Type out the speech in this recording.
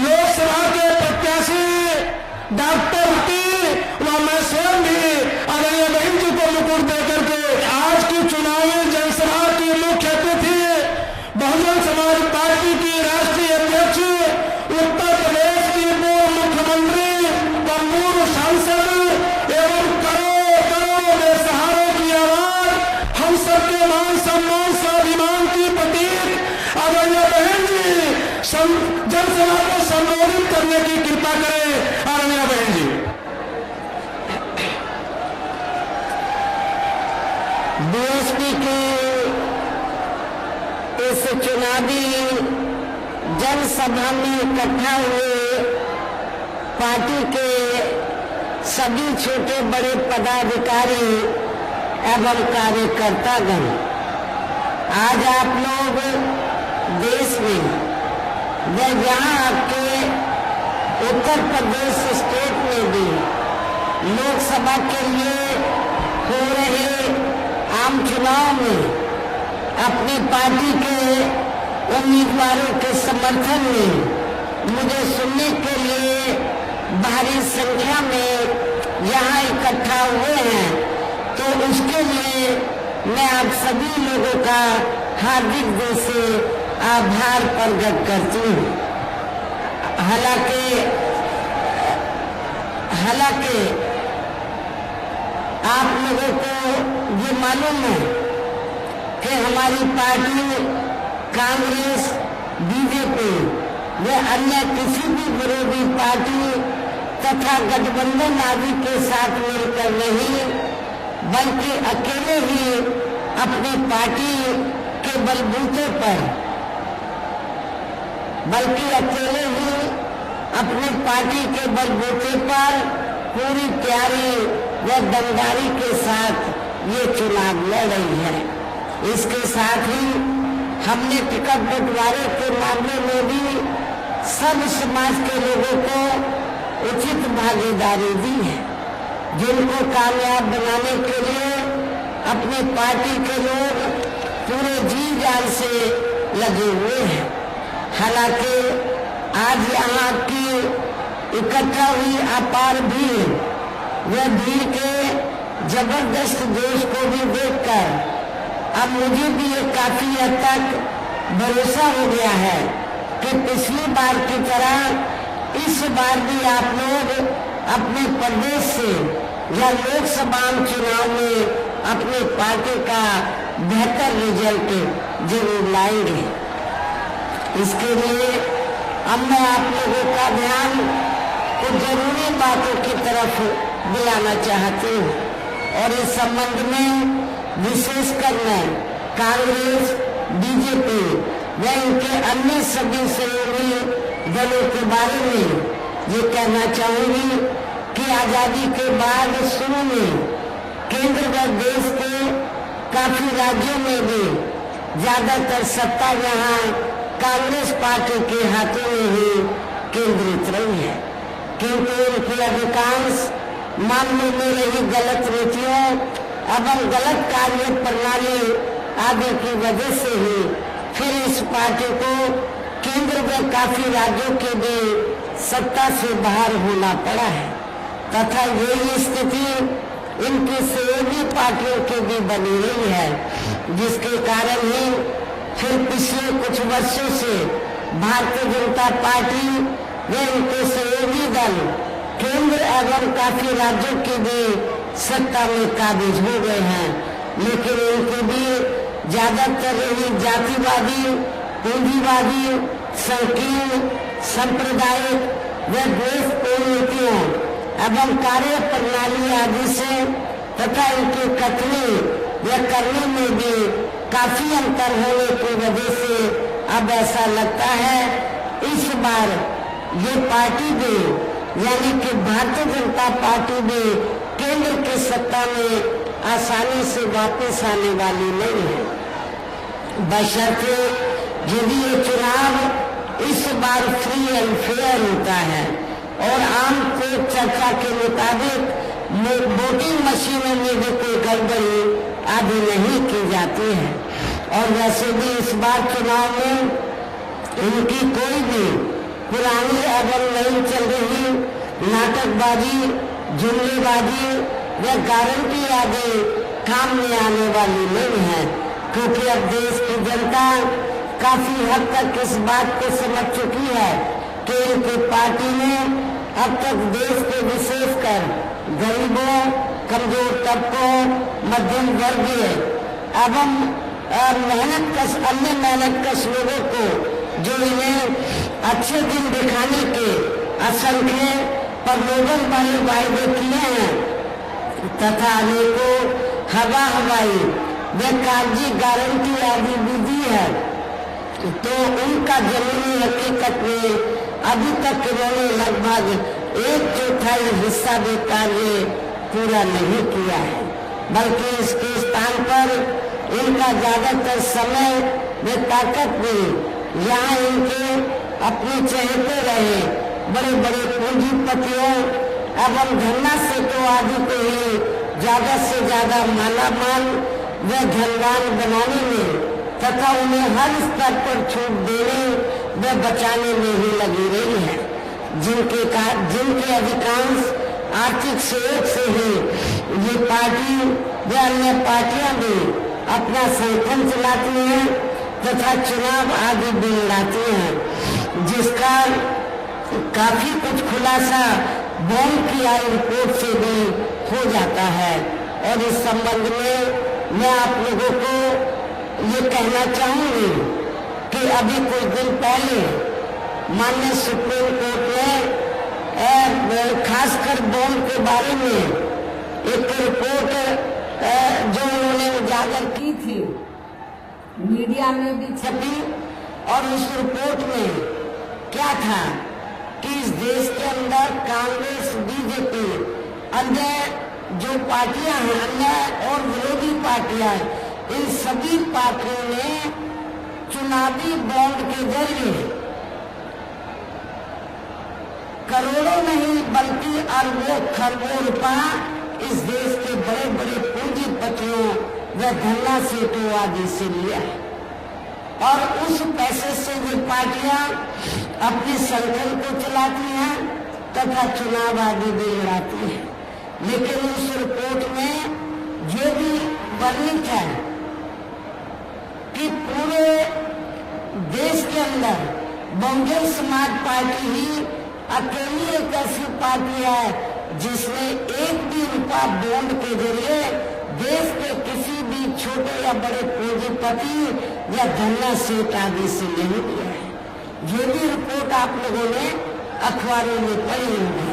लोकसभा के प्रत्याशी डॉक्टर व मैं स्वयं भी आदरणीय बहन जी को मुकुट देकर के आज की चुनावी जनसभा की मुख्य अतिथि बहुजन समाज पार्टी की राष्ट्रीय अध्यक्ष, उत्तर प्रदेश की पूर्व मुख्यमंत्री व पूर्व सांसद एवं करोड़ों बेसहारों की आवाज, हम सबके मान सम्मान स्वाभिमान की प्रतीक आदरणीय बहन जी जनसभा को संबोधित करने की कृपा करें। आदरणीय बहन जी। बीएसपी की इस चुनावी जनसभा में इकट्ठा हुए पार्टी के सभी छोटे बड़े पदाधिकारी एवं कार्यकर्तागण, आज आप लोग देश में व यहाँ आपके उत्तर प्रदेश स्टेट में भी लोकसभा के लिए हो रहे आम चुनाव में अपनी पार्टी के उम्मीदवारों के समर्थन में मुझे सुनने के लिए भारी संख्या में यहाँ इकट्ठा हुए हैं, तो उसके लिए मैं आप सभी लोगों का हार्दिक दिल से आभार प्रकट करती हूँ। हालांकि आप लोगों को ये मालूम है कि हमारी पार्टी कांग्रेस, बीजेपी व अन्य किसी भी विरोधी पार्टी तथा गठबंधन आदि के साथ मिलकर नहीं, बल्कि अकेले ही अपनी पार्टी के बलबूते पर अपनी पार्टी के बलबूते पर पूरी तैयारी व दमदारी के साथ ये चुनाव लड़ रही है। इसके साथ ही हमने टिकट बंटवारे के मामले में भी सब समाज के लोगों को उचित भागीदारी दी है, जिनको कामयाब बनाने के लिए अपनी पार्टी के लोग पूरे जी जान से लगे हुए हैं। हालांकि आज यहाँ की इकट्ठा हुई अपार भीड़ व भीड़ के जबरदस्त जोश को भी देखकर अब मुझे भी ये काफी हद तक भरोसा हो गया है कि पिछली बार की तरह इस बार भी आप लोग अपने प्रदेश से या लोकसभा चुनाव में अपनी पार्टी का बेहतर रिजल्ट जरूर लाएंगे। इसके लिए अब मैं आप लोगों का ध्यान कुछ जरूरी बातों की तरफ दिलाना चाहती हूँ, और इस संबंध में विशेषकर मैं कांग्रेस, बीजेपी व इनके अन्य सभी सहयोगी दलों के बारे में ये कहना चाहूंगी कि आजादी के बाद शुरू में केंद्र व देश के काफी राज्यों में भी ज्यादातर सत्ता यहाँ कांग्रेस पार्टी के हाथों में ही केंद्रित रही है, क्योंकि उनकी अधिकांश मामलों में रही गलत नीतियों एवं गलत कार्य प्रणाली आदि की वजह से ही फिर इस पार्टी को केंद्र में काफी राज्यों के भी सत्ता से बाहर होना पड़ा है, तथा यही स्थिति इनकी सहयोगी पार्टियों की भी बनी रही है, जिसके कारण ही फिर पिछले कुछ वर्षों से भारतीय जनता पार्टी व उनके सहयोगी दल केंद्र एवं काफी राज्यों की भी सत्ता में काबिज हो गए हैं, लेकिन इनकी भी ज्यादातर रही जातिवादी, पूंजीवादी, संकीर्ण, सांप्रदायिक व द्वेषपूर्ण नीतियों एवं कार्य प्रणाली आदि से तथा इनकी कथनी या करने में भी काफी अंतर होने की वजह से अब ऐसा लगता है इस बार ये पार्टी भी यानी कि भारतीय जनता पार्टी भी केंद्र की सत्ता में आसानी से वापस आने वाली नहीं है, बशर्ते यदि ये चुनाव इस बार फ्री एंड फेयर होता है और आम कोर्ट चर्चा के मुताबिक वोटिंग मशीनों में भी कोई गड़बड़ी आदि नहीं की जाती है। और वैसे भी इस बार चुनाव में इनकी कोई भी पुरानी एवं नई चल रही नाटकबाजी, जुमलेबाजी व गारंटी आदि काम में आने वाली नहीं है, क्योंकि अब देश की जनता काफी हद तक इस बात को समझ चुकी है कि इनकी पार्टी ने अब तक देश के विशेषकर गरीबों, कमजोर तबकों, मध्यम वर्गीय एवं अन्य मेहनतकश लोगों को, जो इन्हें अच्छे दिन दिखाने के असंख्य प्रलोभन वाले वायदे किए हैं तथा अनेकों हवाई व कागजी गारंटी आदि भी दी है, तो उनका जमीनी हकीकत में अभी तक इन्होंने लगभग 1/4 हिस्सा भी कार्य पूरा नहीं किया है, बल्कि इसके स्थान पर इनका ज्यादातर समय व ताकत भी यहाँ इनके अपने चहेते रहे बड़े बड़े पूंजीपतियों एवं धन्ना सेठों आदि को ही ज्यादा से ज्यादा मालामाल व धनवान बनाने में तथा उन्हें हर स्तर पर छूट देने व बचाने में ही लगी रही है, जिनके अधिकांश आर्थिक सहयोग से ही ये पार्टी व अन्य पार्टियां भी अपना संगठन चलाती हैं तथा चुनाव आदि भी लड़ाती हैं, जिसका काफी कुछ खुलासा बॉन्ड की आई रिपोर्ट से भी हो जाता है। और इस संबंध में मैं आप लोगों को ये कहना चाहूंगी कि अभी कुछ दिन पहले माननीय सुप्रीम कोर्ट ने खासकर बॉन्ड के बारे में एक रिपोर्ट जो उन्होंने उजागर की थी, मीडिया में भी छपी, और उस रिपोर्ट में क्या था कि इस देश के अंदर कांग्रेस, बीजेपी, अन्य जो पार्टियां हैं, अन्य और विरोधी पार्टियां, इन सभी पार्टियों ने चुनावी बॉन्ड के जरिए करोड़ों नहीं बल्कि अरबों खरबों रुपया इस देश के बड़े बड़े पूंजीपतियों व धन्ना सेठों आदि से लिया है, और उस पैसे से ये पार्टियां अपने संगठन को चलाती हैं तथा चुनाव आदि भी लड़ाती हैं। लेकिन उस रिपोर्ट में ये भी वर्णित है कि पूरे देश के अंदर बहुजन समाज पार्टी ही अकेली एक ऐसी पार्टी है जिसने एक भी रुपया बॉन्ड के जरिए देश के किसी भी छोटे या बड़े पूंजीपति या धन्ना सेठ आदि से नहीं लिया है। ये भी रिपोर्ट आप लोगों ने अखबारों में पढ़ी होगी।